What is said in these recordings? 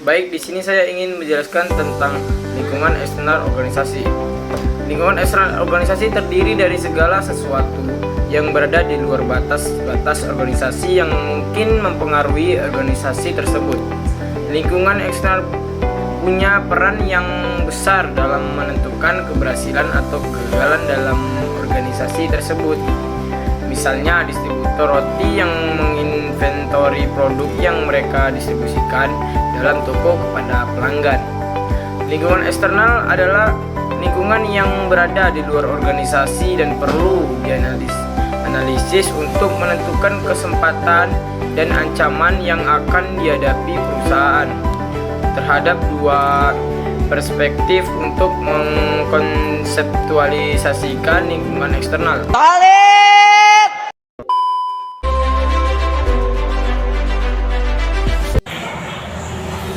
Baik, di sini saya ingin menjelaskan tentang lingkungan eksternal organisasi. Lingkungan eksternal organisasi terdiri dari segala sesuatu yang berada di luar batas organisasi yang mungkin mempengaruhi organisasi tersebut. Lingkungan eksternal punya peran yang besar dalam menentukan keberhasilan atau kegagalan dalam organisasi tersebut. Misalnya, distributor roti yang menginventori produk yang mereka distribusikan dalam toko kepada pelanggan. Lingkungan eksternal adalah lingkungan yang berada di luar organisasi dan perlu dianalisis untuk menentukan kesempatan dan ancaman yang akan dihadapi perusahaan. Terhadap dua perspektif untuk mengkonseptualisasikan lingkungan eksternal.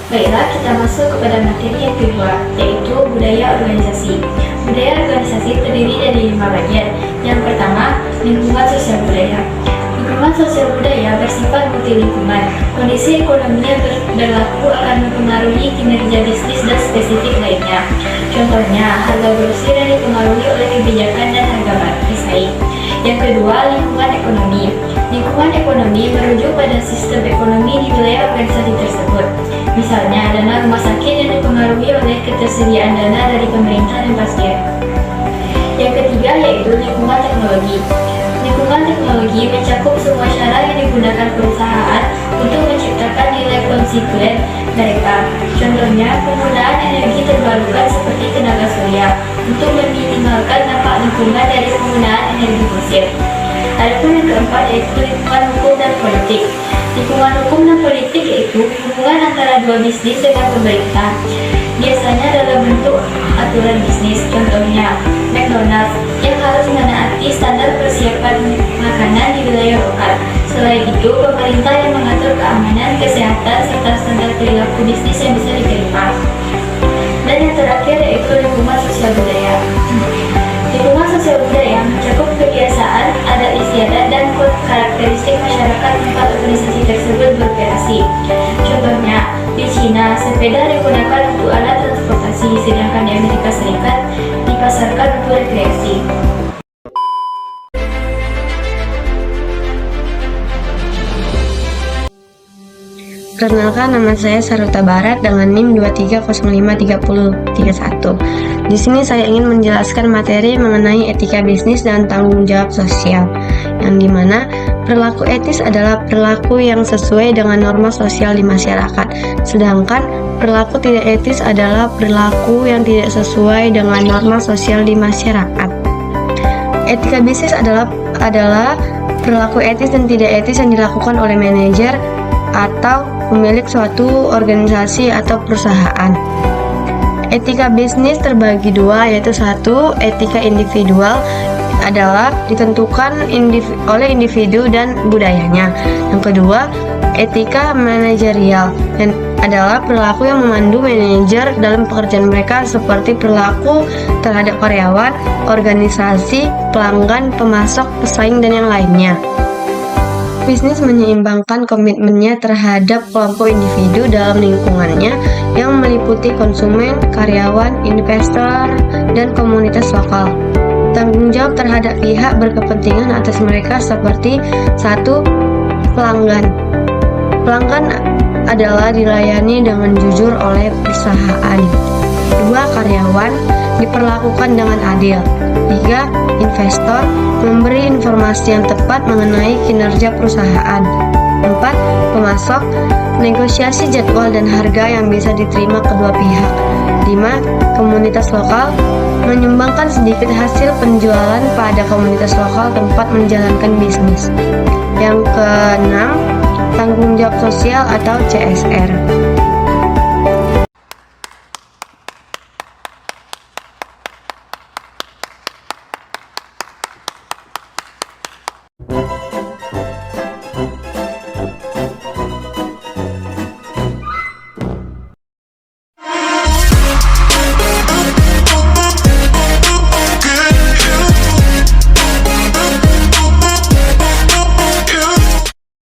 Baiklah, kita masuk kepada materi yang kedua, yaitu budaya organisasi. Budaya organisasi terdiri dari 5 bagian. Yang pertama, lingkungan sosial budaya. Lingkungan sosial budaya bersifat multilingkungan. Kondisi ekonomi yang berlaku akan mempengaruhi kinerja bisnis dan spesifik lainnya. Contohnya, harga grosir yang dipengaruhi oleh kebijakan dan harga bersaing. Yang kedua, lingkungan ekonomi. Lingkungan ekonomi merujuk pada sistem ekonomi di wilayah organisasi tersebut. Misalnya, dana rumah sakit yang dipengaruhi oleh ketersediaan dana dari pemerintah dan pasien. Yang ketiga yaitu lingkungan teknologi. Lingkungan teknologi mencakup semua cara yang digunakan perusahaan untuk menciptakan nilai konstituen mereka. Contohnya, penggunaan energi terbarukan seperti tenaga surya untuk meminimalkan dampak lingkungan dari penggunaan energi fosil. Adapun yang keempat yaitu lingkungan hukum dan politik. Lingkungan hukum dan politik yaitu hubungan antara dua bisnis dengan pemerintah, biasanya dalam bentuk aturan bisnis. Contohnya, McDonald's yang harus menaati standar persiapan makanan di wilayah lokal. Selain itu, pemerintah yang mengatur keamanan, kesehatan, serta standar perilaku bisnis yang bisa diterima. Dan yang terakhir yaitu lingkungan sosial budaya. Lingkungan sosial budaya mencakup kebiasaan, adat istiadat, dan karakteristik masyarakat tempat organisasi tersebut beroperasi. Contohnya, di Cina, sepeda digunakan untuk alat transportasi, sedangkan di Amerika Serikat dipasarkan untuk rekreasi. Perkenalkan, nama saya Saruta Barat dengan NIM 23053031. Di sini saya ingin menjelaskan materi mengenai etika bisnis dan tanggung jawab sosial, yang dimana perilaku etis adalah perilaku yang sesuai dengan norma sosial di masyarakat, sedangkan perilaku tidak etis adalah perilaku yang tidak sesuai dengan norma sosial di masyarakat. Etika bisnis adalah perilaku etis dan tidak etis yang dilakukan oleh manajer atau pemilik suatu organisasi atau perusahaan. Etika bisnis terbagi dua, yaitu satu, etika individual adalah ditentukan oleh individu dan budayanya. Yang kedua, etika manajerial dan adalah perilaku yang memandu manajer dalam pekerjaan mereka, seperti perilaku terhadap karyawan, organisasi, pelanggan, pemasok, pesaing, dan yang lainnya. Bisnis menyeimbangkan komitmennya terhadap kelompok individu dalam lingkungannya yang meliputi konsumen, karyawan, investor, dan komunitas lokal. Tanggung jawab terhadap pihak berkepentingan atas mereka seperti 1. Pelanggan. Pelanggan adalah dilayani dengan jujur oleh perusahaan. 2. Karyawan diperlakukan dengan adil. 3. Investor memberi informasi yang tepat mengenai kinerja perusahaan. 4. Pemasok negosiasi jadwal dan harga yang bisa diterima kedua pihak. 5. Komunitas lokal menyumbangkan sedikit hasil penjualan pada komunitas lokal tempat menjalankan bisnis. Yang keenam, tanggung jawab sosial atau CSR.